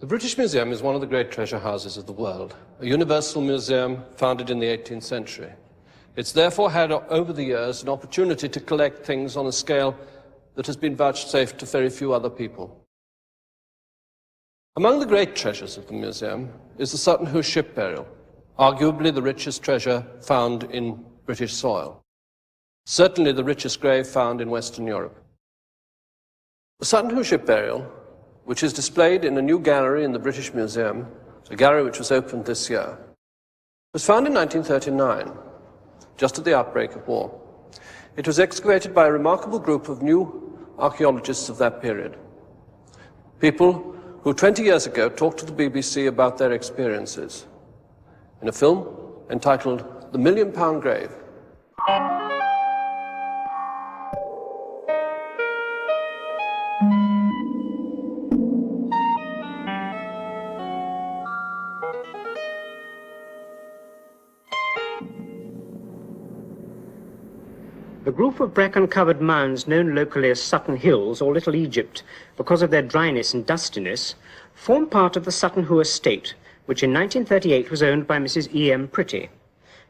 The British Museum is one of the great treasure houses of the world, a universal museum founded in the 18th century. It's therefore had, over the years, an opportunity to collect things on a scale that has been vouchsafed to very few other people. Among the great treasures of the museum is the Sutton ship burial, arguably the richest treasure found in British soil. Certainly the richest grave found in Western Europe. The Sutton ship burial, which is displayed in a new gallery in the British Museum, a gallery which was opened this year, was found in 1939, just at the outbreak of war. It was excavated by a remarkable group of new archaeologists of that period. People who 20 years ago talked to the BBC about their experiences in a film entitled The £1 Million Grave. The group of bracken-covered mounds known locally as Sutton Hills or Little Egypt, because of their dryness and dustiness, form part of the Sutton estate, which in 1938 was owned by Mrs. E.M. Pretty.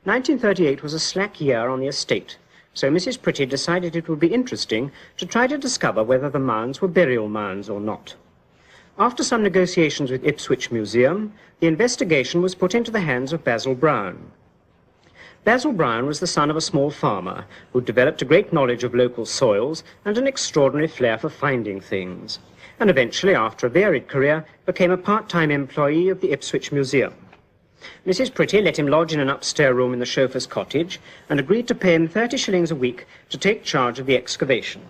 1938 was a slack year on the estate, so Mrs. Pretty decided it would be interesting to try to discover whether the mounds were burial mounds or not. After some negotiations with Ipswich Museum, the investigation was put into the hands of Basil Brown. Basil Brown was the son of a small farmer who developed a great knowledge of local soils and an extraordinary flair for finding things, and eventually, after a varied career, became a part-time employee of the Ipswich Museum. Mrs. Pretty let him lodge in an upstairs room in the chauffeur's cottage and agreed to pay him 30 shillings a week to take charge of the excavation.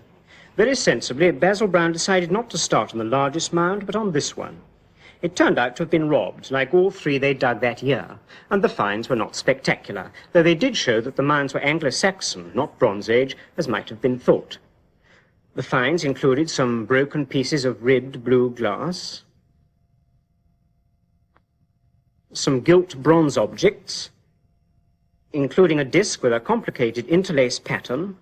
Very sensibly, Basil Brown decided not to start on the largest mound, but on this one. It turned out to have been robbed, like all three they dug that year, and the finds were not spectacular, though they did show that the mounds were Anglo-Saxon, not Bronze Age, as might have been thought. The finds included some broken pieces of ribbed blue glass, some gilt bronze objects, including a disc with a complicated interlaced pattern,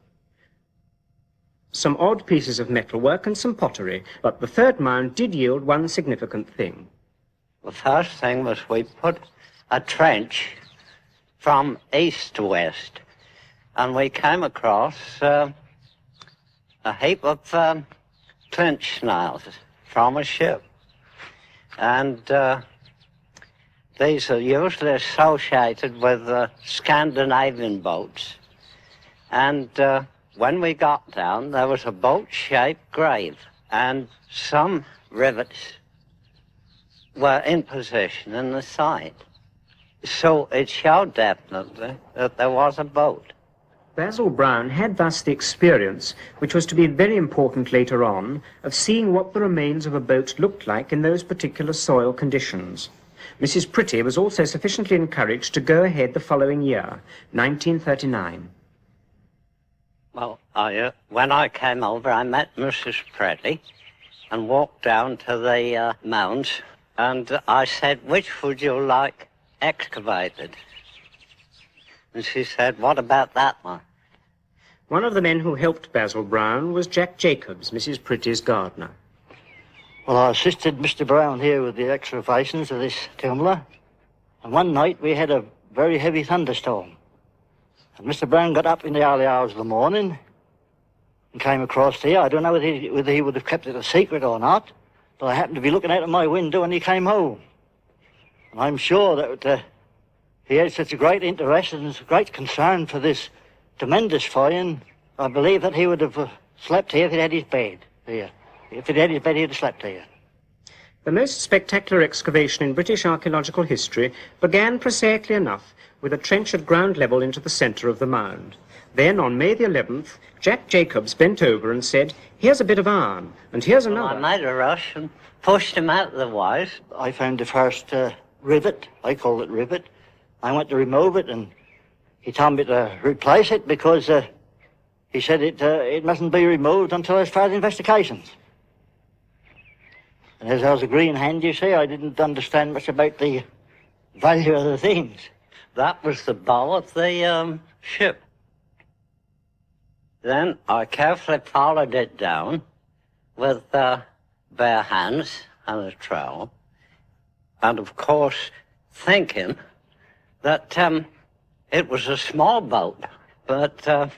some odd pieces of metalwork and some pottery, but the third mound did yield one significant thing. The first thing was we put a trench from east to west, and we came across a heap of clinch snails from a ship. And these are usually associated with Scandinavian boats. And when we got down, there was a boat-shaped grave, and some rivets were in position in the side. So it showed definitely that there was a boat. Basil Brown had thus the experience, which was to be very important later on, of seeing what the remains of a boat looked like in those particular soil conditions. Mrs. Pretty was also sufficiently encouraged to go ahead the following year, 1939. Well, when I came over, I met Mrs. Pretty and walked down to the mounds, and I said, "Which would you like excavated?" And she said, "What about that one?" One of the men who helped Basil Brown was Jack Jacobs, Mrs. Pretty's gardener. Well, I assisted Mr. Brown here with the excavations of this tumler, and one night we had a very heavy thunderstorm. And Mr. Brown got up in the early hours of the morning and came across here. I don't know whether he would have kept it a secret or not, but I happened to be looking out of my window when he came home. And I'm sure that he had such a great interest and a great concern for this tremendous find. I believe that he would have slept here if he'd had his bed here. If he'd had his bed, he'd have slept here. The most spectacular excavation in British archaeological history began prosaically enough with a trench at ground level into the centre of the mound. Then, on May the 11th, Jack Jacobs bent over and said, "Here's a bit of iron, and here's another." Well, I made a rush and pushed him out of the way. I found the first rivet. I call it rivet. I went to remove it, and he told me to replace it because he said it mustn't be removed until there's further investigations. And as I was a green hand, you see, I didn't understand much about the value of the things. That was the bow of the ship. Then I carefully followed it down with bare hands and a trowel and of course thinking that it was a small boat, but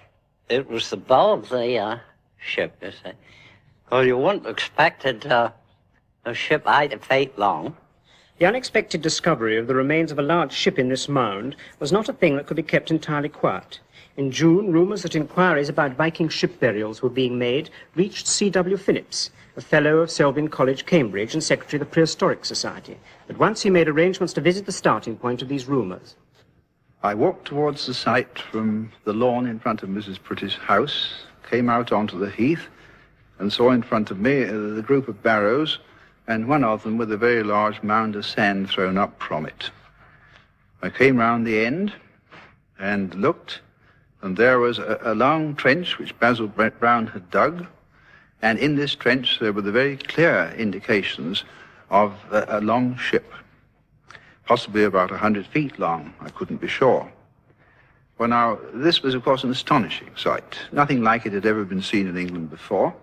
it was the bow of the ship, you see. Well, you wouldn't expect it, a ship 8 feet long. The unexpected discovery of the remains of a large ship in this mound was not a thing that could be kept entirely quiet. In June, rumours that inquiries about Viking ship burials were being made reached C.W. Phillips, a Fellow of Selwyn College, Cambridge, and Secretary of the Prehistoric Society. At once he made arrangements to visit the starting point of these rumours. I walked towards the site from the lawn in front of Mrs. Pretty's house, came out onto the heath, and saw in front of me the group of barrows, and one of them with a very large mound of sand thrown up from it. I came round the end and looked, and there was a long trench which Basil Brown had dug, and in this trench there were the very clear indications of a long ship, possibly about 100 feet long. I couldn't be sure. Well, now, this was, of course, an astonishing sight. Nothing like it had ever been seen in England before.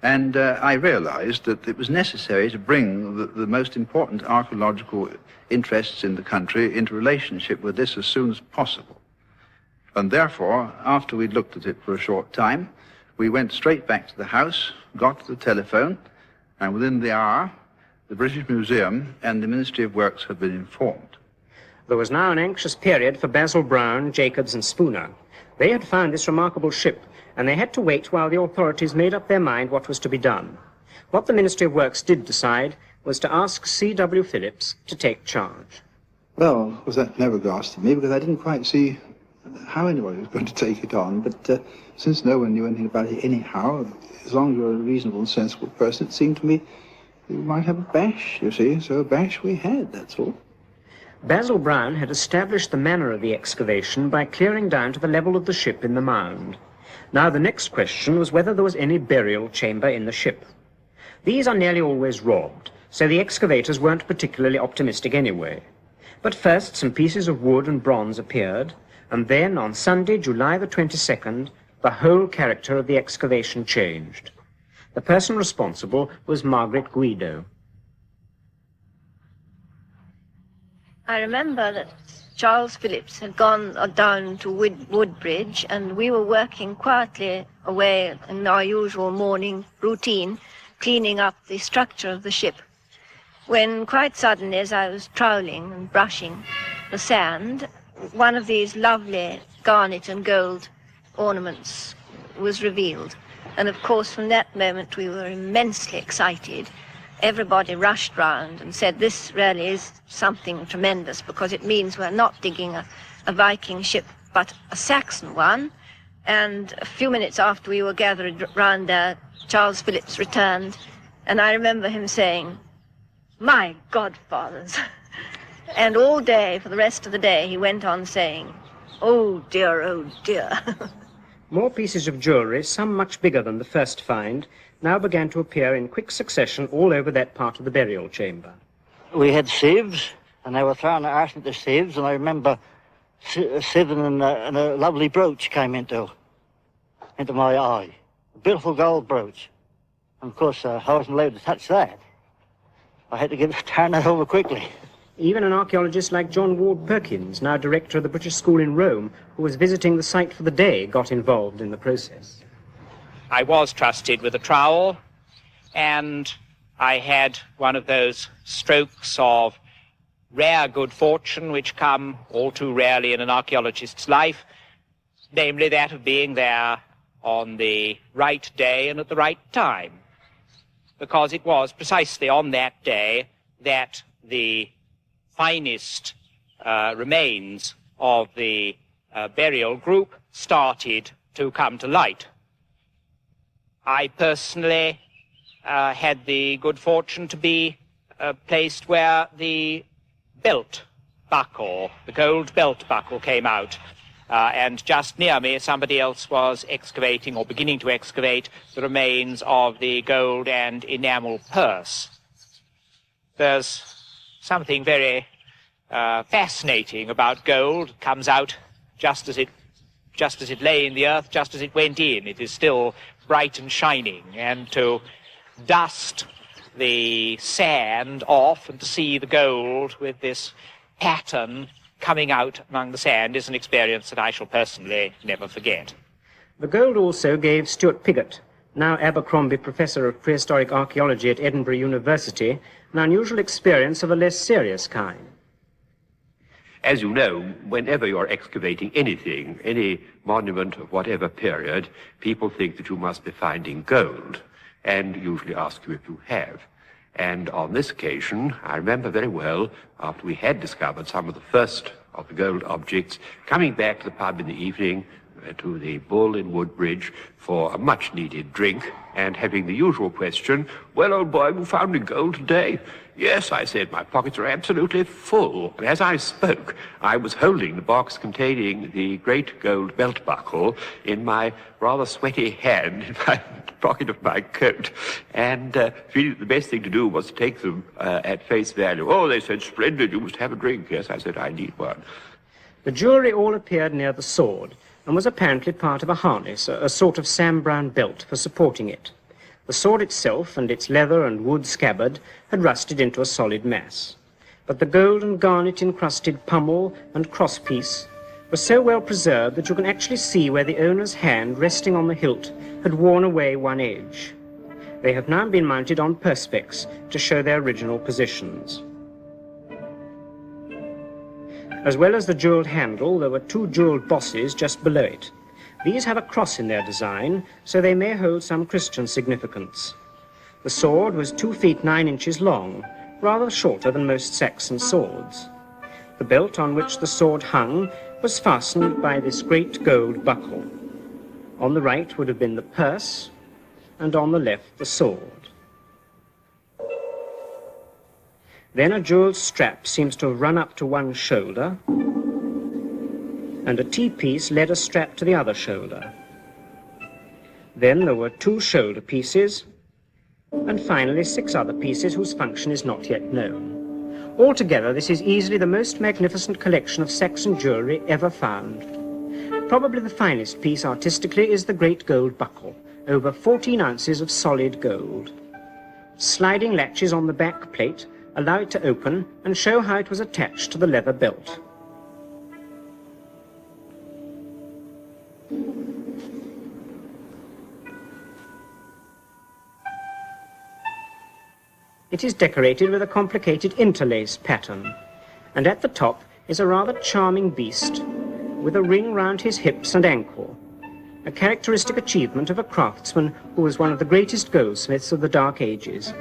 And I realized that it was necessary to bring the most important archaeological interests in the country into relationship with this as soon as possible. And therefore, after we'd looked at it for a short time, we went straight back to the house, got to the telephone, and within the hour, the British Museum and the Ministry of Works had been informed. There was now an anxious period for Basil Brown, Jacobs, and Spooner. They had found this remarkable ship, and they had to wait while the authorities made up their mind what was to be done. What the Ministry of Works did decide was to ask C.W. Phillips to take charge. Well, of course, that never grasped me, because I didn't quite see how anybody was going to take it on. But since no one knew anything about it anyhow, as long as you're a reasonable and sensible person, it seemed to me you might have a bash, you see. So a bash we had, that's all. Basil Brown had established the manner of the excavation by clearing down to the level of the ship in the mound. Now the next question was whether there was any burial chamber in the ship. These are nearly always robbed, so the excavators weren't particularly optimistic anyway. But first some pieces of wood and bronze appeared, and then on Sunday, July the 22nd, the whole character of the excavation changed. The person responsible was Margaret Guido. I remember that Charles Phillips had gone down to Woodbridge, and we were working quietly away in our usual morning routine, cleaning up the structure of the ship, when quite suddenly, as I was troweling and brushing the sand, one of these lovely garnet and gold ornaments was revealed. And of course, from that moment, we were immensely excited. Everybody rushed round and said, this really is something tremendous, because it means we're not digging a Viking ship, but a Saxon one. And a few minutes after we were gathered round there, Charles Phillips returned, and I remember him saying, "My godfathers." And all day, for the rest of the day, he went on saying, "Oh dear, oh dear." More pieces of jewellery, some much bigger than the first find, now began to appear in quick succession all over that part of the burial chamber. We had sieves, and they were throwing arse into sieves, and I remember a sieve and a lovely brooch came into my eye. A beautiful gold brooch. And of course, I wasn't allowed to touch that. I had to turn that over quickly. Even an archaeologist like John Ward Perkins, now director of the British School in Rome, who was visiting the site for the day, got involved in the process. I was trusted with a trowel, and I had one of those strokes of rare good fortune which come all too rarely in an archaeologist's life, namely that of being there on the right day and at the right time, because it was precisely on that day that the finest remains of the burial group started to come to light. I personally had the good fortune to be placed where the belt buckle, the gold belt buckle, came out. And just near me, somebody else was excavating, or beginning to excavate, the remains of the gold and enamel purse. There's something very fascinating about gold. It comes out just as it lay in the earth, just as it went in. It is still bright and shining, and to dust the sand off and to see the gold with this pattern coming out among the sand is an experience that I shall personally never forget. The gold also gave Stuart Piggott, now Abercrombie Professor of Prehistoric Archaeology at Edinburgh University, an unusual experience of a less serious kind. As you know, whenever you're excavating anything, any monument of whatever period, people think that you must be finding gold, and usually ask you if you have. And on this occasion, I remember very well, after we had discovered some of the first of the gold objects, coming back to the pub in the evening, to the Bull in Woodbridge for a much-needed drink, and having the usual question, "Well, old boy, have you found any gold today?" "Yes," I said, "my pockets are absolutely full." And as I spoke, I was holding the box containing the great gold belt buckle in my rather sweaty hand in my pocket of my coat, and feeling the best thing to do was to take them at face value. "Oh," they said, "splendid, you must have a drink." Yes, I said, "I need one." The jewellery all appeared near the sword, and was apparently part of a harness, a sort of Sam Brown belt for supporting it. The sword itself and its leather and wood scabbard had rusted into a solid mass, but the gold and garnet-encrusted pummel and crosspiece were so well preserved that you can actually see where the owner's hand resting on the hilt had worn away one edge. They have now been mounted on perspex to show their original positions. As well as the jewelled handle, there were two jewelled bosses just below it. These have a cross in their design, so they may hold some Christian significance. The sword was 2 feet 9 inches long, rather shorter than most Saxon swords. The belt on which the sword hung was fastened by this great gold buckle. On the right would have been the purse, and on the left the sword. Then a jewelled strap seems to have run up to one shoulder, and a T-piece led a strap to the other shoulder. Then there were 2 shoulder pieces, and finally 6 other pieces whose function is not yet known. Altogether, this is easily the most magnificent collection of Saxon jewellery ever found. Probably the finest piece artistically is the great gold buckle, over 14 ounces of solid gold. Sliding latches on the back plate allow it to open and show how it was attached to the leather belt. It is decorated with a complicated interlace pattern, and at the top is a rather charming beast with a ring round his hips and ankle, a characteristic achievement of a craftsman who was one of the greatest goldsmiths of the Dark Ages.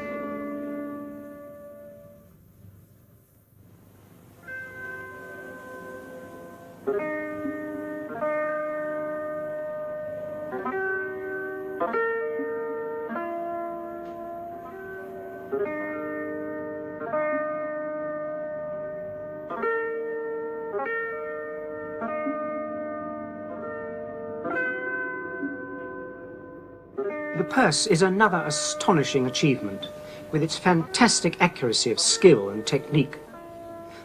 The purse is another astonishing achievement, with its fantastic accuracy of skill and technique.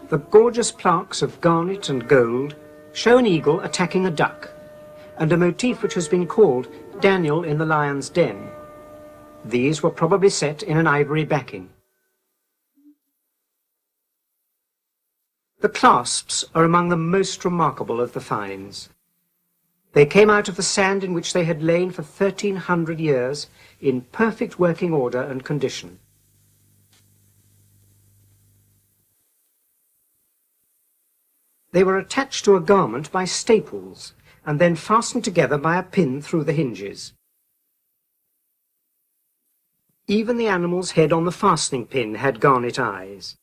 The gorgeous plaques of garnet and gold show an eagle attacking a duck, and a motif which has been called Daniel in the Lion's Den. These were probably set in an ivory backing. The clasps are among the most remarkable of the finds. They came out of the sand in which they had lain for 1,300 years in perfect working order and condition. They were attached to a garment by staples and then fastened together by a pin through the hinges. Even the animal's head on the fastening pin had garnet eyes.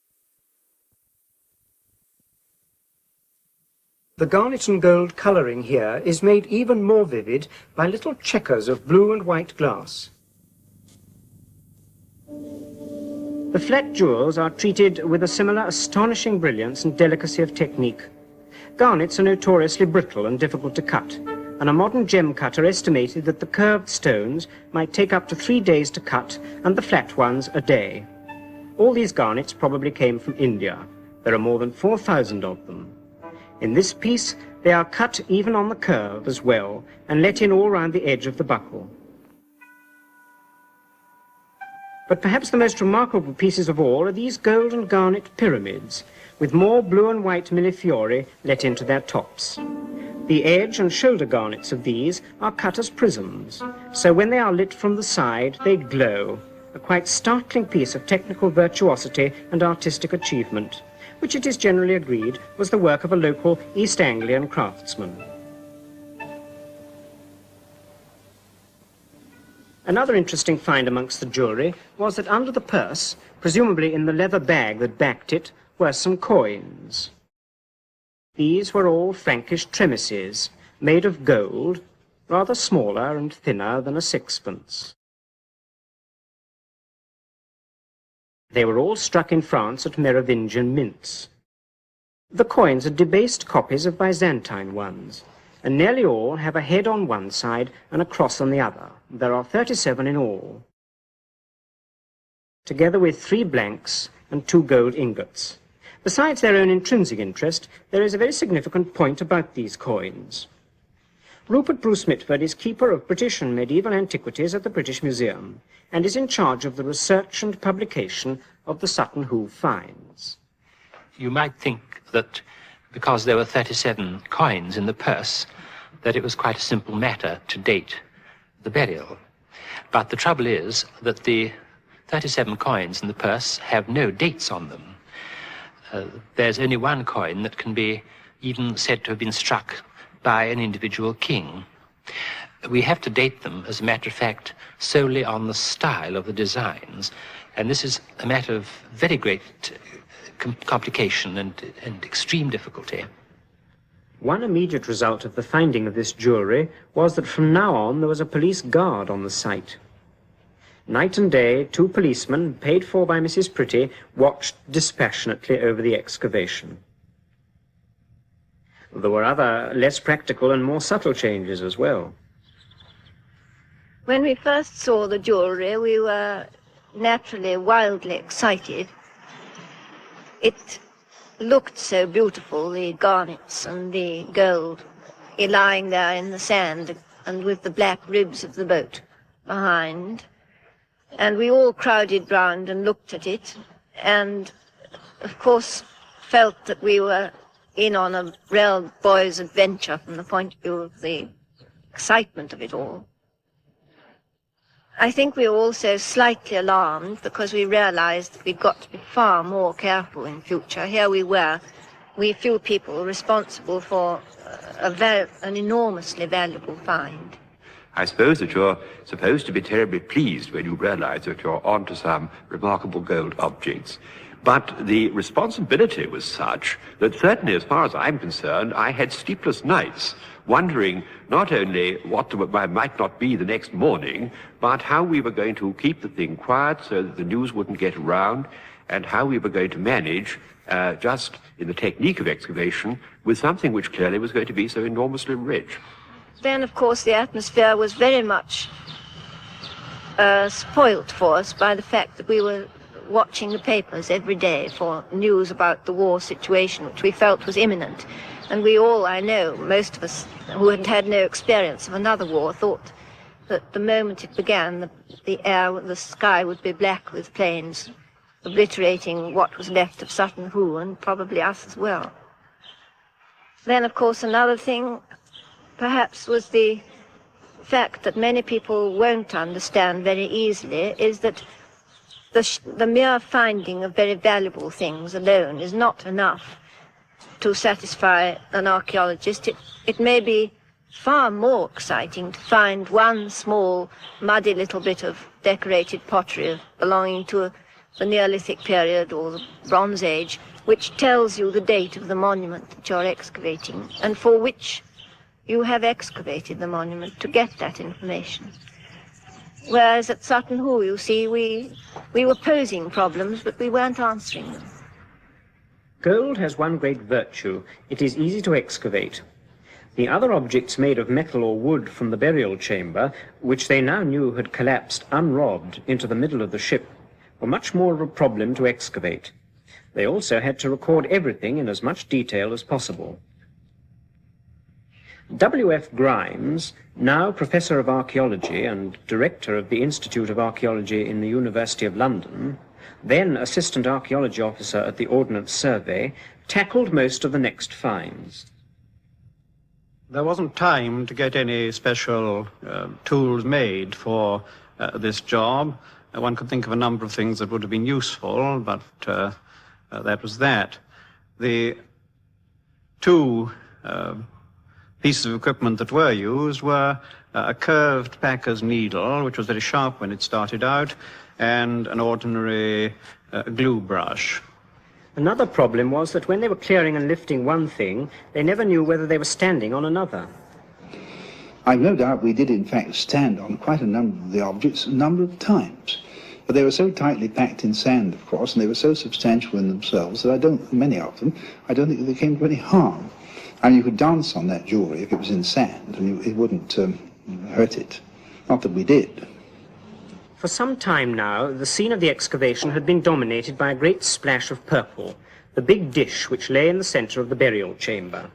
The garnet and gold colouring here is made even more vivid by little checkers of blue and white glass. The flat jewels are treated with a similar astonishing brilliance and delicacy of technique. Garnets are notoriously brittle and difficult to cut, and a modern gem cutter estimated that the curved stones might take up to 3 days to cut and the flat ones a day. All these garnets probably came from India. There are more than 4,000 of them. In this piece, they are cut even on the curve as well, and let in all round the edge of the buckle. But perhaps the most remarkable pieces of all are these gold and garnet pyramids, with more blue and white millefiori let into their tops. The edge and shoulder garnets of these are cut as prisms, so when they are lit from the side, they glow, a quite startling piece of technical virtuosity and artistic achievement, which it is generally agreed was the work of a local East Anglian craftsman. Another interesting find amongst the jewellery was that under the purse, presumably in the leather bag that backed it, were some coins. These were all Frankish tremises, made of gold, rather smaller and thinner than a sixpence. They were all struck in France at Merovingian mints. The coins are debased copies of Byzantine ones, and nearly all have a head on one side and a cross on the other. There are 37 in all, together with 3 blanks and 2 gold ingots. Besides their own intrinsic interest, there is a very significant point about these coins. Rupert Bruce Mitford is keeper of British and medieval antiquities at the British Museum and is in charge of the research and publication of the Sutton Hoo finds. You might think that because there were 37 coins in the purse, that it was quite a simple matter to date the burial. But the trouble is that the 37 coins in the purse have no dates on them. There's only one coin that can be even said to have been struck by an individual king. We have to date them, as a matter of fact, solely on the style of the designs, and this is a matter of very great complication and extreme difficulty. One immediate result of the finding of this jewellery was that from now on there was a police guard on the site. Night and day, 2 policemen, paid for by Mrs. Pretty, watched dispassionately over the excavation. There were other, less practical and more subtle changes as well. When we first saw the jewellery, we were naturally wildly excited. It looked so beautiful, the garnets and the gold lying there in the sand and with the black ribs of the boat behind. And we all crowded round and looked at it and, of course, felt that we were in on a real boy's adventure from the point of view of the excitement of it all. I think we were also slightly alarmed because we realized that we'd got to be far more careful in future. Here we were, we few people responsible for an enormously valuable find. I suppose that you're supposed to be terribly pleased when you realize that you're onto some remarkable gold objects. But the responsibility was such that certainly as far as I'm concerned, I had sleepless nights, wondering not only what might not be the next morning, but how we were going to keep the thing quiet so that the news wouldn't get around, and how we were going to manage, just in the technique of excavation, with something which clearly was going to be so enormously rich. Then, of course, the atmosphere was very much spoilt for us by the fact that we were watching the papers every day for news about the war situation, which we felt was imminent. And we all, I know, most of us who had had no experience of another war, thought that the moment it began, the sky would be black with planes, obliterating what was left of Sutton Hoo, and probably us as well. Then, of course, another thing perhaps was the fact that many people won't understand very easily, is that the mere finding of very valuable things alone is not enough to satisfy an archaeologist. It may be far more exciting to find one small, muddy little bit of decorated pottery belonging to the Neolithic period or the Bronze Age, which tells you the date of the monument that you're excavating, and for which you have excavated the monument, to get that information. Whereas at Sutton Hoo, you see, we were posing problems, but we weren't answering them. Gold has one great virtue. It is easy to excavate. The other objects made of metal or wood from the burial chamber, which they now knew had collapsed unrobbed into the middle of the ship, were much more of a problem to excavate. They also had to record everything in as much detail as possible. W.F. Grimes, now Professor of Archaeology and Director of the Institute of Archaeology in the University of London, then Assistant Archaeology Officer at the Ordnance Survey, tackled most of the next finds. There wasn't time to get any special tools made for this job. One could think of a number of things that would have been useful, but that was that. The two pieces of equipment that were used were a curved packer's needle, which was very sharp when it started out, and an ordinary glue brush. Another problem was that when they were clearing and lifting one thing, they never knew whether they were standing on another. I've no doubt we did in fact stand on quite a number of the objects a number of times. But they were so tightly packed in sand, of course, and they were so substantial in themselves that many of them, I don't think they came to any harm. I mean, you could dance on that jewellery if it was in sand, and it wouldn't hurt it. Not that we did. For some time now, the scene of the excavation had been dominated by a great splash of purple, the big dish which lay in the centre of the burial chamber.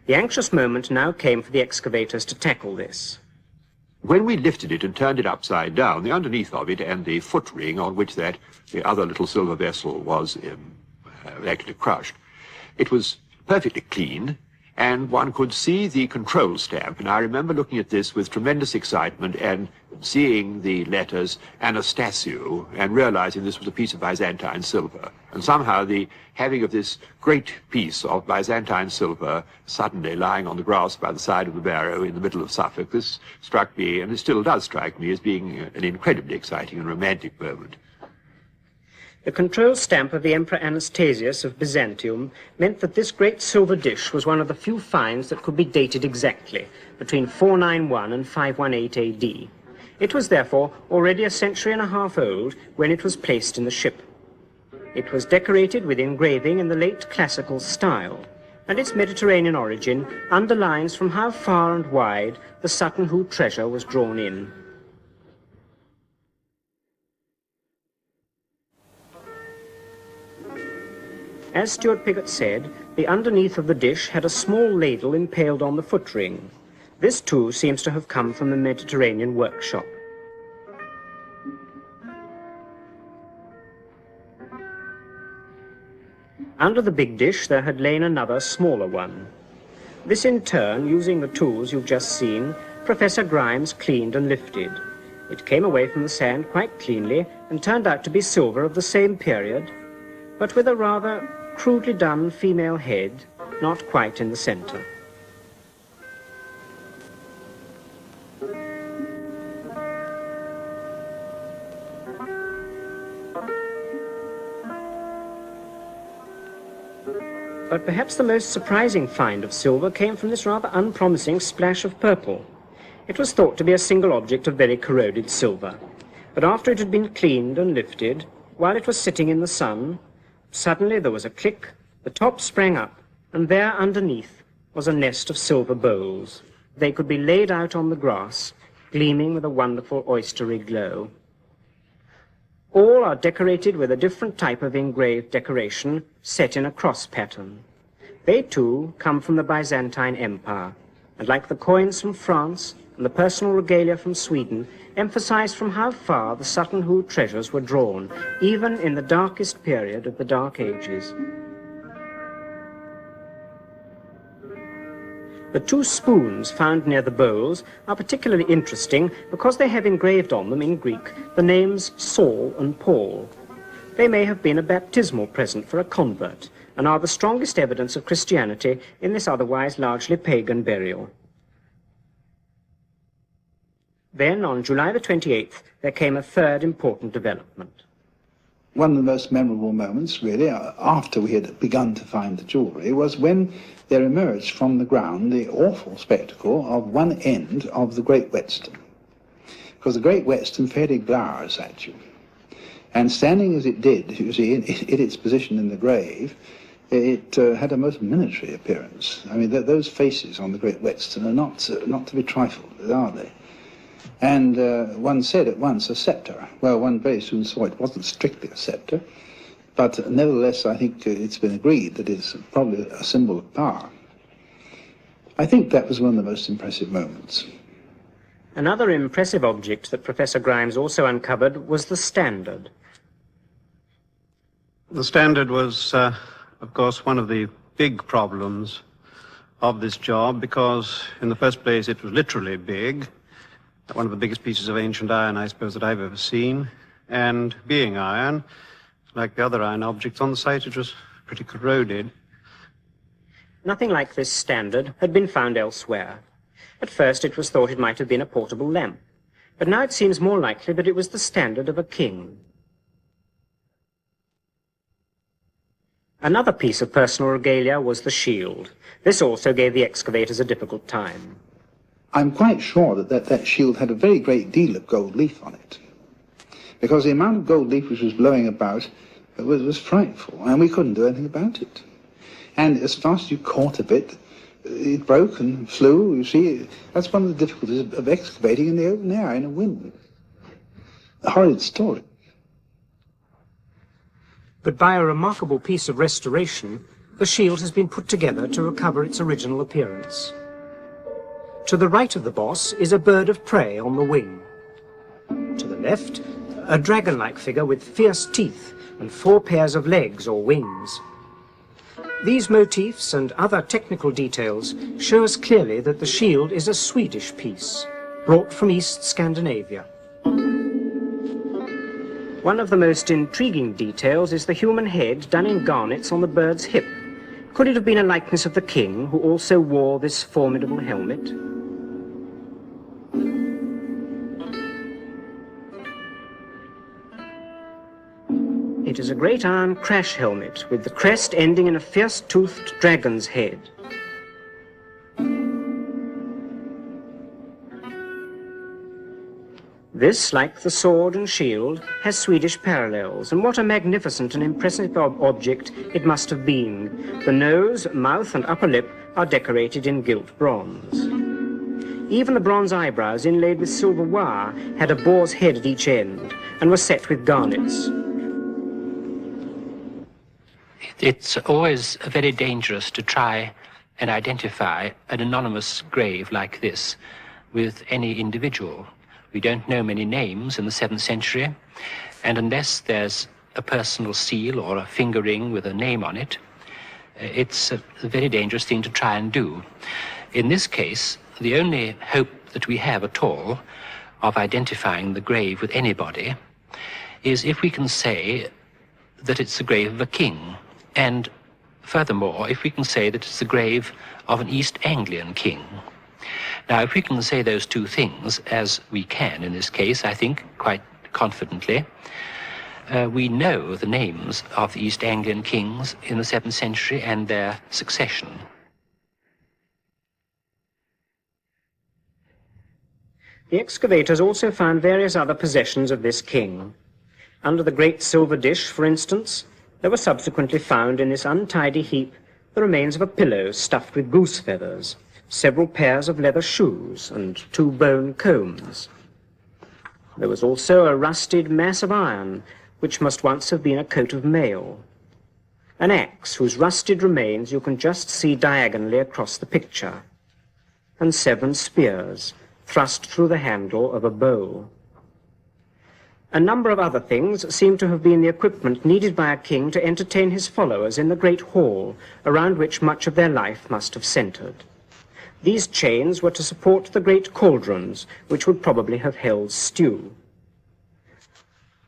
The anxious moment now came for the excavators to tackle this. When we lifted it and turned it upside down, the underneath of it and the foot ring on which the other little silver vessel was actually crushed, it was perfectly clean, and one could see the control stamp. And I remember looking at this with tremendous excitement and seeing the letters Anastasio and realizing this was a piece of Byzantine silver. And somehow the having of this great piece of Byzantine silver suddenly lying on the grass by the side of the barrow in the middle of Suffolk, this struck me, and it still does strike me, as being an incredibly exciting and romantic moment. The control stamp of the Emperor Anastasius of Byzantium meant that this great silver dish was one of the few finds that could be dated exactly, between 491 and 518 AD. It was therefore already a century and a half old when it was placed in the ship. It was decorated with engraving in the late classical style, and its Mediterranean origin underlines from how far and wide the Sutton Hoo treasure was drawn in. As Stuart Piggott said, the underneath of the dish had a small ladle impaled on the foot ring. This too seems to have come from the Mediterranean workshop. Under the big dish there had lain another smaller one. This in turn, using the tools you've just seen, Professor Grimes cleaned and lifted. It came away from the sand quite cleanly and turned out to be silver of the same period, but with a rather crudely done female head, not quite in the centre. But perhaps the most surprising find of silver came from this rather unpromising splash of purple. It was thought to be a single object of very corroded silver, but after it had been cleaned and lifted, while it was sitting in the sun, suddenly there was a click, the top sprang up, and there underneath was a nest of silver bowls. They could be laid out on the grass, gleaming with a wonderful oystery glow. All are decorated with a different type of engraved decoration set in a cross pattern. They too come from the Byzantine Empire, and like the coins from France and the personal regalia from Sweden, emphasize from how far the Sutton Hoo treasures were drawn, even in the darkest period of the Dark Ages. The two spoons found near the bowls are particularly interesting because they have engraved on them in Greek the names Saul and Paul. They may have been a baptismal present for a convert and are the strongest evidence of Christianity in this otherwise largely pagan burial. Then, on July the 28th, there came a third important development. One of the most memorable moments, really, after we had begun to find the jewellery, was when there emerged from the ground the awful spectacle of one end of the Great Whetstone. Because the Great Whetstone fairly glowers at you. And standing as it did, you see, in its position in the grave, it had a most military appearance. I mean, those faces on the Great Whetstone are not to be trifled with, are they? And one said at once a sceptre. Well, one very soon saw it wasn't strictly a sceptre, but nevertheless I think it's been agreed that it's probably a symbol of power. I think that was one of the most impressive moments. Another impressive object that Professor Grimes also uncovered was the standard. The standard was, of course, one of the big problems of this job because, in the first place, it was literally big. One of the biggest pieces of ancient iron, I suppose, that I've ever seen. And being iron, like the other iron objects on the site, it was pretty corroded. Nothing like this standard had been found elsewhere. At first it was thought it might have been a portable lamp, but now it seems more likely that it was the standard of a king. Another piece of personal regalia was the shield. This also gave the excavators a difficult time. I'm quite sure that shield had a very great deal of gold leaf on it, because the amount of gold leaf which was blowing about was frightful, and we couldn't do anything about it. And as fast as you caught a bit, it broke and flew. You see, that's one of the difficulties of excavating in the open air in a wind. A horrid story. But by a remarkable piece of restoration, the shield has been put together to recover its original appearance. To the right of the boss is a bird of prey on the wing. To the left, a dragon-like figure with fierce teeth and 4 pairs of legs or wings. These motifs and other technical details show us clearly that the shield is a Swedish piece, brought from East Scandinavia. One of the most intriguing details is the human head done in garnets on the bird's hip. Could it have been a likeness of the king, who also wore this formidable helmet? It is a great iron crash helmet with the crest ending in a fierce-toothed dragon's head. This, like the sword and shield, has Swedish parallels, and what a magnificent and impressive object it must have been. The nose, mouth and upper lip are decorated in gilt bronze. Even the bronze eyebrows, inlaid with silver wire, had a boar's head at each end and were set with garnets. It's always very dangerous to try and identify an anonymous grave like this with any individual. We don't know many names in the 7th century, and unless there's a personal seal or a finger ring with a name on it, it's a very dangerous thing to try and do. In this case, the only hope that we have at all of identifying the grave with anybody is if we can say that it's the grave of a king, and furthermore, if we can say that it's the grave of an East Anglian king. Now, if we can say those two things, as we can in this case, I think, quite confidently, we know the names of the East Anglian kings in the 7th century and their succession. The excavators also found various other possessions of this king. Under the great silver dish, for instance, there were subsequently found in this untidy heap the remains of a pillow stuffed with goose feathers, several pairs of leather shoes, and 2 bone combs. There was also a rusted mass of iron, which must once have been a coat of mail. An axe, whose rusted remains you can just see diagonally across the picture, and 7 spears, thrust through the handle of a bow. A number of other things seem to have been the equipment needed by a king to entertain his followers in the great hall, around which much of their life must have centered. These chains were to support the great cauldrons, which would probably have held stew.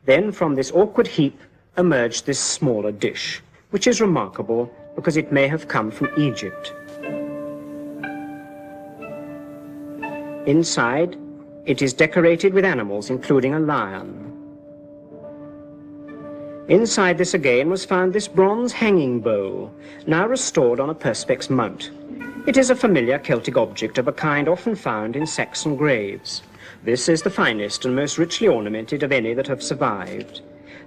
Then from this awkward heap emerged this smaller dish, which is remarkable because it may have come from Egypt. Inside, it is decorated with animals, including a lion. Inside this again was found this bronze hanging bowl, now restored on a perspex mount. It is a familiar Celtic object of a kind often found in Saxon graves. This is the finest and most richly ornamented of any that have survived.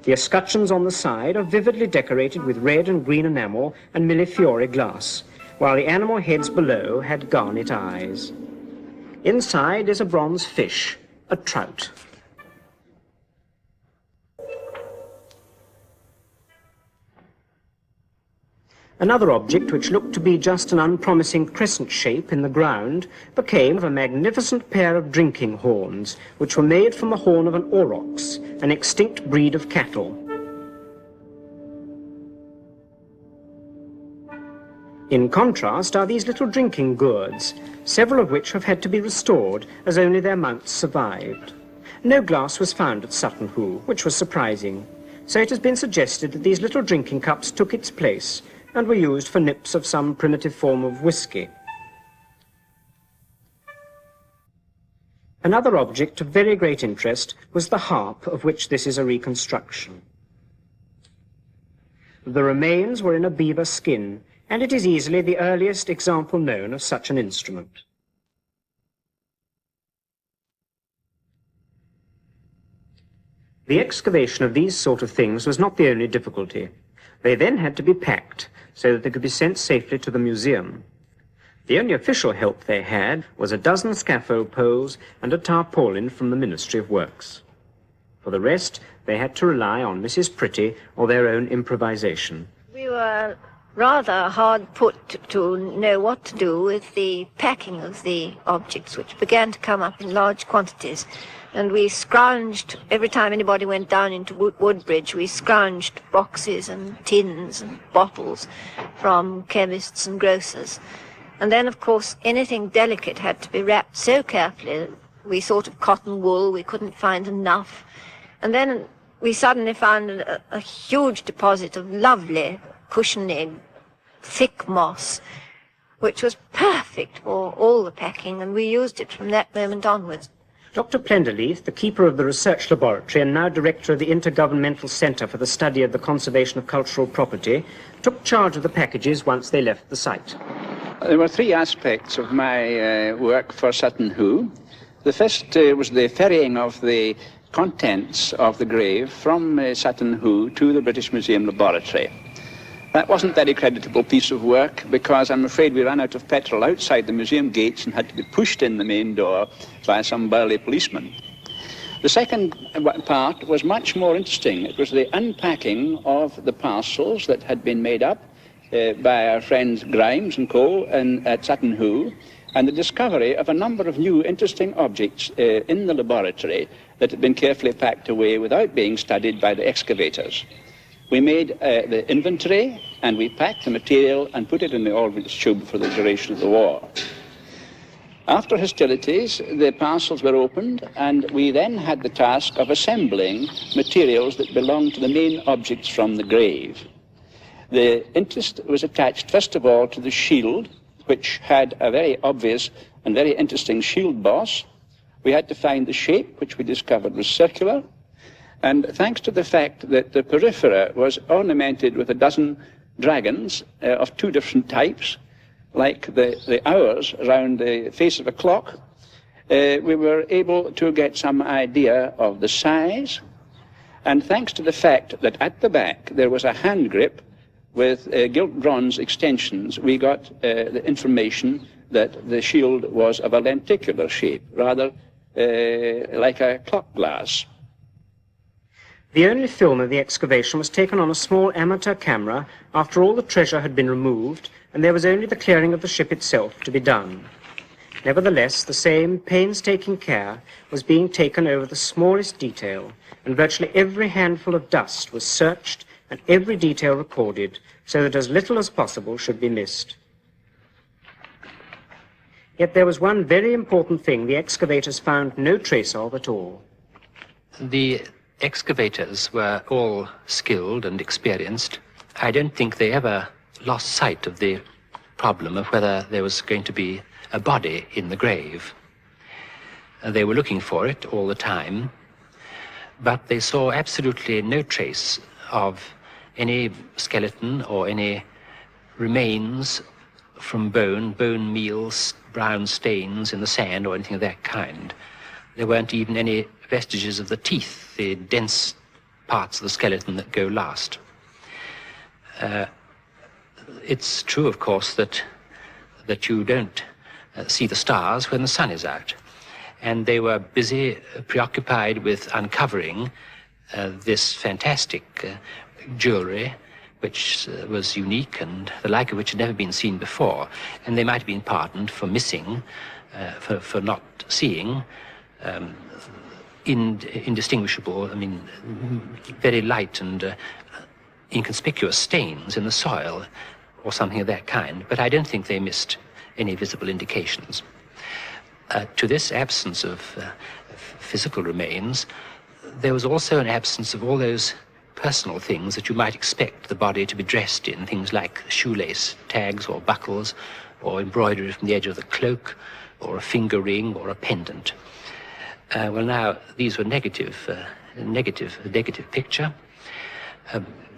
The escutcheons on the side are vividly decorated with red and green enamel and millefiori glass, while the animal heads below had garnet eyes. Inside is a bronze fish, a trout. Another object, which looked to be just an unpromising crescent shape in the ground, became a magnificent pair of drinking horns, which were made from the horn of an aurochs, an extinct breed of cattle. In contrast are these little drinking gourds, several of which have had to be restored, as only their mounts survived. No glass was found at Sutton Hoo, which was surprising, so it has been suggested that these little drinking cups took its place and were used for nips of some primitive form of whisky. Another object of very great interest was the harp, of which this is a reconstruction. The remains were in a beaver skin, and it is easily the earliest example known of such an instrument. The excavation of these sort of things was not the only difficulty. They then had to be packed so that they could be sent safely to the museum. The only official help they had was a dozen scaffold poles and a tarpaulin from the Ministry of Works. For the rest, they had to rely on Mrs. Pretty or their own improvisation. We were rather hard put to know what to do with the packing of the objects, which began to come up in large quantities. And we scrounged, every time anybody went down into Woodbridge, we scrounged boxes and tins and bottles from chemists and grocers. And then, of course, anything delicate had to be wrapped so carefully. We thought of cotton wool, we couldn't find enough. And then we suddenly found a huge deposit of lovely, cushiony, thick moss, which was perfect for all the packing, and we used it from that moment onwards. Dr. Plenderleith, the keeper of the research laboratory and now director of the Intergovernmental Centre for the Study of the Conservation of Cultural Property, took charge of the packages once they left the site. There were three aspects of my work for Sutton Hoo. The first was the ferrying of the contents of the grave from Sutton Hoo to the British Museum laboratory. That wasn't a very creditable piece of work because I'm afraid we ran out of petrol outside the museum gates and had to be pushed in the main door by some burly policeman. The second part was much more interesting. It was the unpacking of the parcels that had been made up by our friends Grimes and Co. At Sutton Hoo, and the discovery of a number of new interesting objects in the laboratory that had been carefully packed away without being studied by the excavators. We made the inventory and we packed the material and put it in the ordnance tube for the duration of the war. After hostilities, the parcels were opened and we then had the task of assembling materials that belonged to the main objects from the grave. The interest was attached first of all to the shield, which had a very obvious and very interesting shield boss. We had to find the shape, which we discovered was circular. And thanks to the fact that the periphery was ornamented with a dozen dragons of two different types, like the hours around the face of a clock, we were able to get some idea of the size. And thanks to the fact that at the back there was a hand grip with gilt bronze extensions, we got the information that the shield was of a lenticular shape, rather like a clock glass. The only film of the excavation was taken on a small amateur camera after all the treasure had been removed, and there was only the clearing of the ship itself to be done. Nevertheless, the same painstaking care was being taken over the smallest detail, and virtually every handful of dust was searched and every detail recorded, so that as little as possible should be missed. Yet there was one very important thing the excavators found no trace of at all. The excavators were all skilled and experienced. I don't think they ever lost sight of the problem of whether there was going to be a body in the grave. They were looking for it all the time, but they saw absolutely no trace of any skeleton or any remains from bone meals, brown stains in the sand or anything of that kind. There weren't even any vestiges of the teeth, the dense parts of the skeleton that go last. It's true, of course, that you don't see the stars when the sun is out. And they were busy, preoccupied with uncovering this fantastic jewelry, which was unique and the like of which had never been seen before, and they might have been pardoned for missing, for not seeing indistinguishable, I mean, very light and inconspicuous stains in the soil or something of that kind, but I don't think they missed any visible indications. To this absence of physical remains, there was also an absence of all those personal things that you might expect the body to be dressed in, things like shoelace tags or buckles or embroidery from the edge of the cloak or a finger ring or a pendant. Well, now, these were negative picture,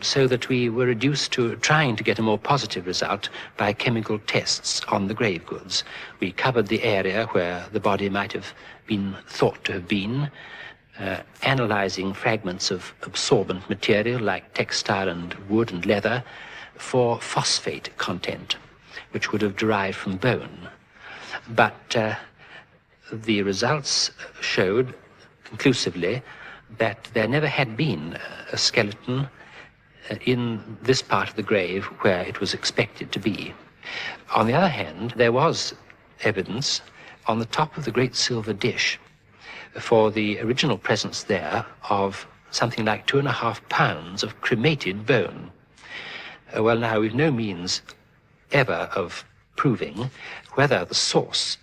so that we were reduced to trying to get a more positive result by chemical tests on the grave goods. We covered the area where the body might have been thought to have been, analyzing fragments of absorbent material like textile and wood and leather for phosphate content, which would have derived from bone. But the results showed conclusively that there never had been a skeleton in this part of the grave where it was expected to be. On the other hand, there was evidence on the top of the great silver dish for the original presence there of something like 2.5 pounds of cremated bone. Well, now, we've no means ever of proving whether the source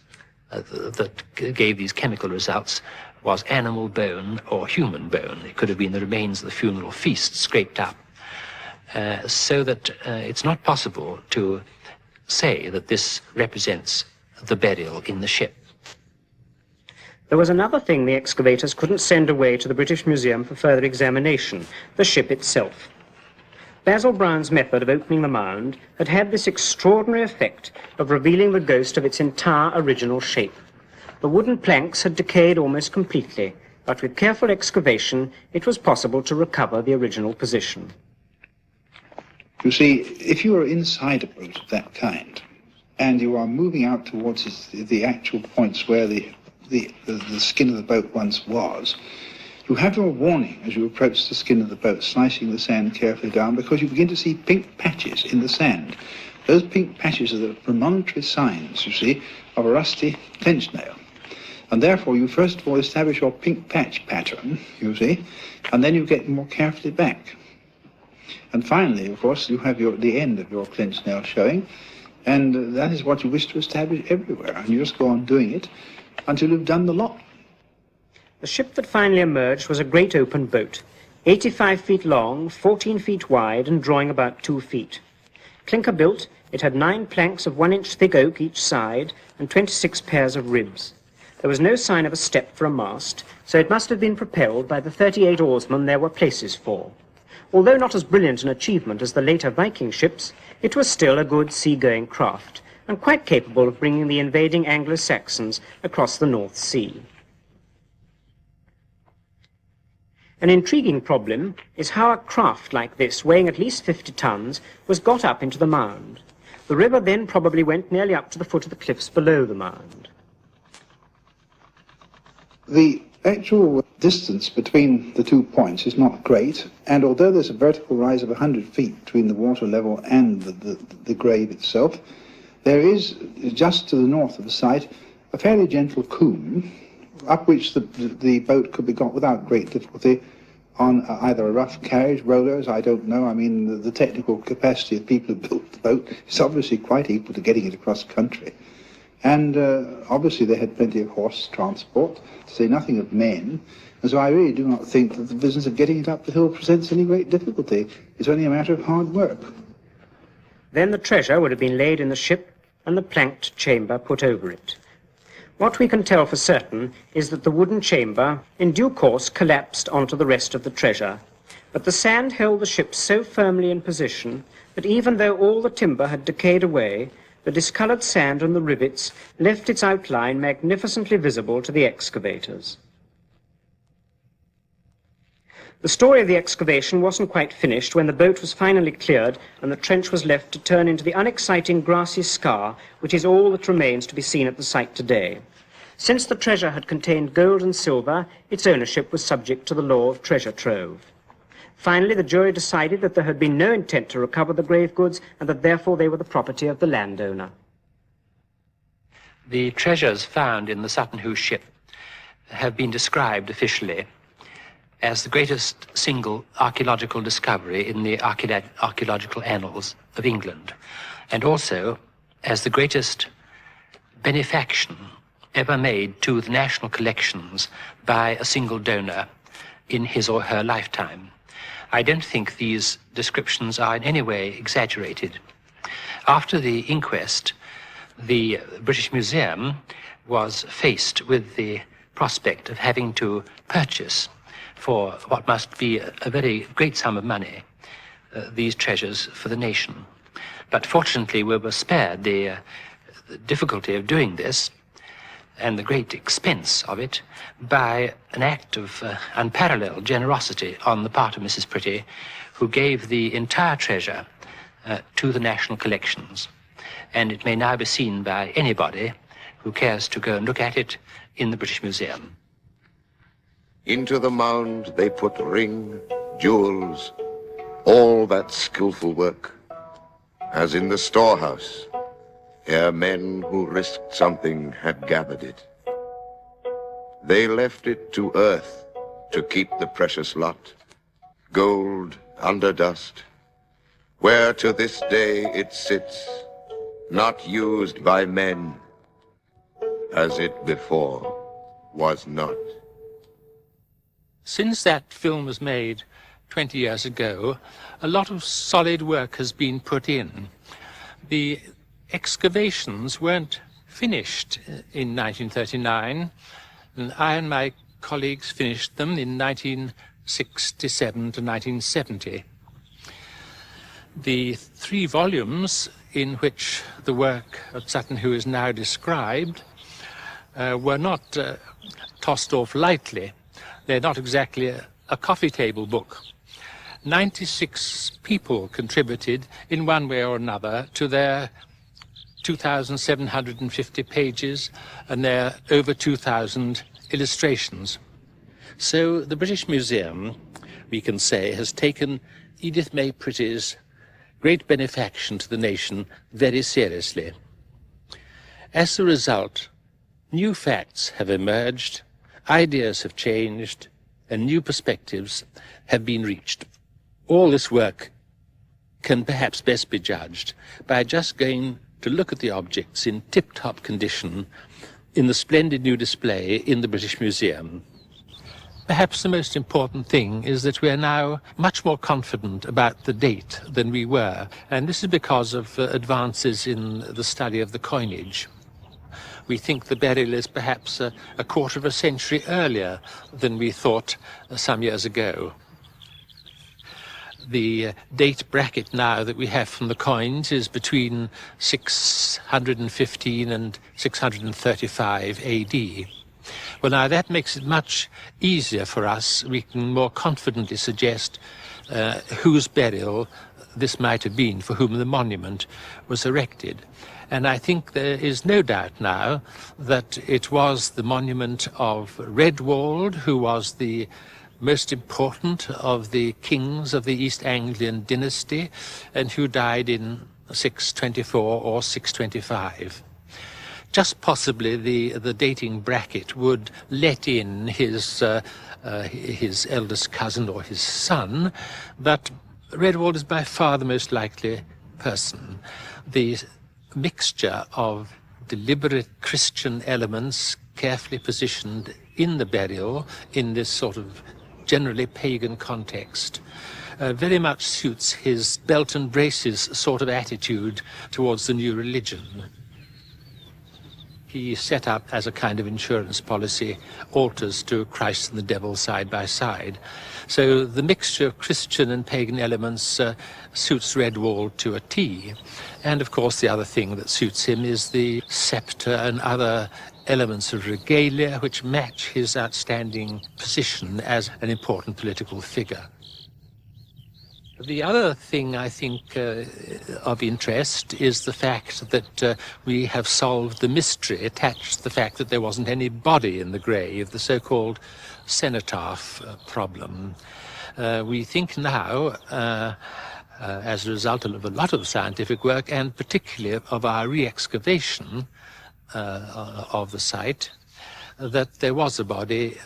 that gave these chemical results was animal bone or human bone. It could have been the remains of the funeral feast scraped up. So that it's not possible to say that this represents the burial in the ship. There was another thing the excavators couldn't send away to the British Museum for further examination: the ship itself. Basil Brown's method of opening the mound had had this extraordinary effect of revealing the ghost of its entire original shape. The wooden planks had decayed almost completely, but with careful excavation it was possible to recover the original position. You see, if you are inside a boat of that kind, and you are moving out towards the actual points where the skin of the boat once was, you have your warning as you approach the skin of the boat, slicing the sand carefully down, because you begin to see pink patches in the sand. Those pink patches are the premonitory signs, you see, of a rusty clench nail. And therefore you first of all establish your pink patch pattern, you see, and then you get more carefully back. And finally, of course, you have the end of your clench nail showing, and that is what you wish to establish everywhere. And you just go on doing it until you've done the lot. The ship that finally emerged was a great open boat, 85 feet long, 14 feet wide, and drawing about 2 feet. Clinker built, it had 9 planks of 1-inch thick oak each side and 26 pairs of ribs. There was no sign of a step for a mast, so it must have been propelled by the 38 oarsmen there were places for. Although not as brilliant an achievement as the later Viking ships, it was still a good sea-going craft, and quite capable of bringing the invading Anglo-Saxons across the North Sea. An intriguing problem is how a craft like this, weighing at least 50 tons, was got up into the mound. The river then probably went nearly up to the foot of the cliffs below the mound. The actual distance between the 2 points is not great, and although there's a vertical rise of 100 feet between the water level and the grave itself, there is, just to the north of the site, a fairly gentle coombe, up which the boat could be got without great difficulty on either a rough carriage, rollers, I don't know. I mean, the technical capacity of people who built the boat is obviously quite equal to getting it across country. And obviously they had plenty of horse transport, to say nothing of men, and so I really do not think that the business of getting it up the hill presents any great difficulty. It's only a matter of hard work. Then the treasure would have been laid in the ship and the planked chamber put over it. What we can tell for certain is that the wooden chamber in due course collapsed onto the rest of the treasure, but the sand held the ship so firmly in position that even though all the timber had decayed away, the discoloured sand and the rivets left its outline magnificently visible to the excavators. The story of the excavation wasn't quite finished when the boat was finally cleared and the trench was left to turn into the unexciting grassy scar which is all that remains to be seen at the site today. Since the treasure had contained gold and silver, its ownership was subject to the law of treasure trove. Finally, the jury decided that there had been no intent to recover the grave goods and that therefore they were the property of the landowner. The treasures found in the Sutton Hoo ship have been described officially as the greatest single archaeological discovery in the archaeological annals of England, and also as the greatest benefaction ever made to the national collections by a single donor in his or her lifetime. I don't think these descriptions are in any way exaggerated. After the inquest, the British Museum was faced with the prospect of having to purchase for what must be a very great sum of money these treasures for the nation. But fortunately we were spared the difficulty of doing this and the great expense of it by an act of unparalleled generosity on the part of Mrs. Pretty, who gave the entire treasure to the national collections. And it may now be seen by anybody who cares to go and look at it in the British Museum. Into the mound they put ring, jewels, all that skillful work, as in the storehouse, ere men who risked something had gathered it. They left it to earth to keep the precious lot, gold under dust, where to this day it sits, not used by men, as it before was not. Since that film was made 20 years ago, a lot of solid work has been put in. The excavations weren't finished in 1939, and I and my colleagues finished them in 1967 to 1970. The 3 volumes in which the work of Sutton Hoo is now described were not tossed off lightly. They're not exactly a coffee table book. 96 people contributed in one way or another to their 2,750 pages and their over 2,000 illustrations. So the British Museum, we can say, has taken Edith May Pretty's great benefaction to the nation very seriously. As a result, new facts have emerged, ideas have changed, and new perspectives have been reached. All this work can perhaps best be judged by just going to look at the objects in tip-top condition in the splendid new display in the British Museum. Perhaps the most important thing is that we are now much more confident about the date than we were, and this is because of advances in the study of the coinage. We think the burial is perhaps a quarter of a century earlier than we thought some years ago. The date bracket now that we have from the coins is between 615 and 635 AD. Well, now that makes it much easier for us. We can more confidently suggest whose burial this might have been, for whom the monument was erected. And I think there is no doubt now that it was the monument of Redwald, who was the most important of the kings of the East Anglian dynasty, and who died in 624 or 625. Just possibly the dating bracket would let in his eldest cousin or his son, but Redwald is by far the most likely person. The mixture of deliberate Christian elements carefully positioned in the burial in this sort of generally pagan context very much suits his belt and braces sort of attitude towards the new religion. He set up as a kind of insurance policy altars to Christ and the devil side by side. So the mixture of Christian and pagan elements suits Redwald to a T. And of course the other thing that suits him is the scepter and other elements of regalia which match his outstanding position as an important political figure. The other thing I think of interest is the fact that we have solved the mystery attached to the fact that there wasn't any body in the grave, the so-called cenotaph problem. We think now, as a result of a lot of scientific work, and particularly of our re-excavation of the site, that there was a body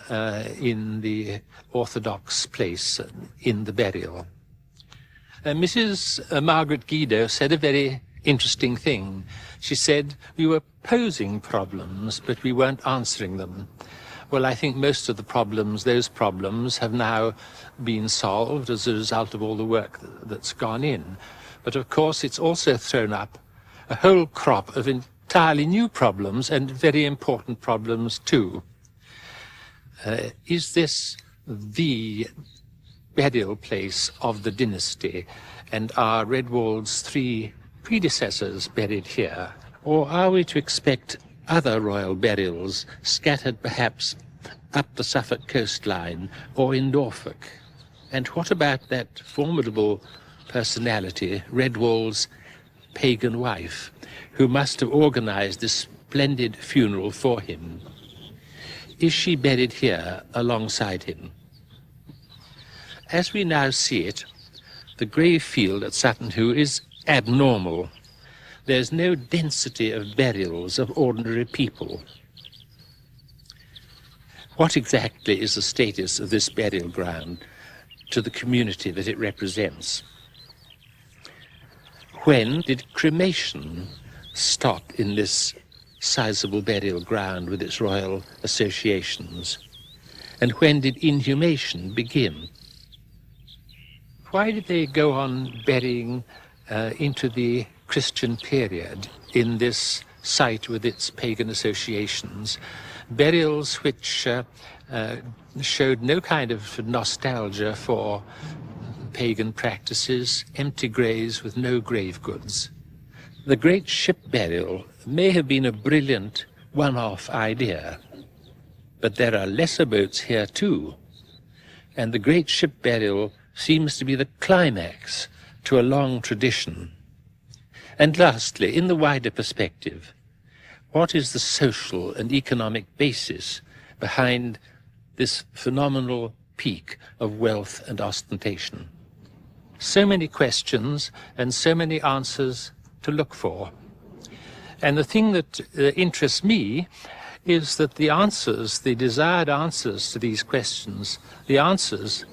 in the orthodox place in the burial. Mrs. Margaret Guido said a very interesting thing. She said, we were posing problems, but we weren't answering them. Well, I think most of the problems, those problems, have now been solved as a result of all the work that's gone in. But of course, it's also thrown up a whole crop of entirely new problems, and very important problems too. Is this the burial place of the dynasty, and are Redwald's 3 predecessors buried here? Or are we to expect other royal burials scattered perhaps up the Suffolk coastline or in Norfolk? And what about that formidable personality, Redwald's pagan wife, who must have organized this splendid funeral for him? Is she buried here alongside him? As we now see it, the grave field at Sutton Hoo is abnormal. There's no density of burials of ordinary people. What exactly is the status of this burial ground to the community that it represents? When did cremation stop in this sizable burial ground with its royal associations? And when did inhumation begin? Why did they go on burying into the Christian period in this site with its pagan associations, burials which showed no kind of nostalgia for pagan practices, empty graves with no grave goods? The great ship burial may have been a brilliant one-off idea, but there are lesser boats here too, and the great ship burial seems to be the climax to a long tradition. And lastly, in the wider perspective, what is the social and economic basis behind this phenomenal peak of wealth and ostentation? So many questions and so many answers to look for. And the thing that interests me is that the answers, the desired answers to these questions, the answers,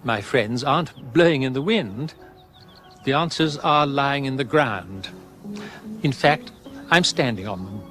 my friends, aren't blowing in the wind. The answers are lying in the ground. In fact, I'm standing on them.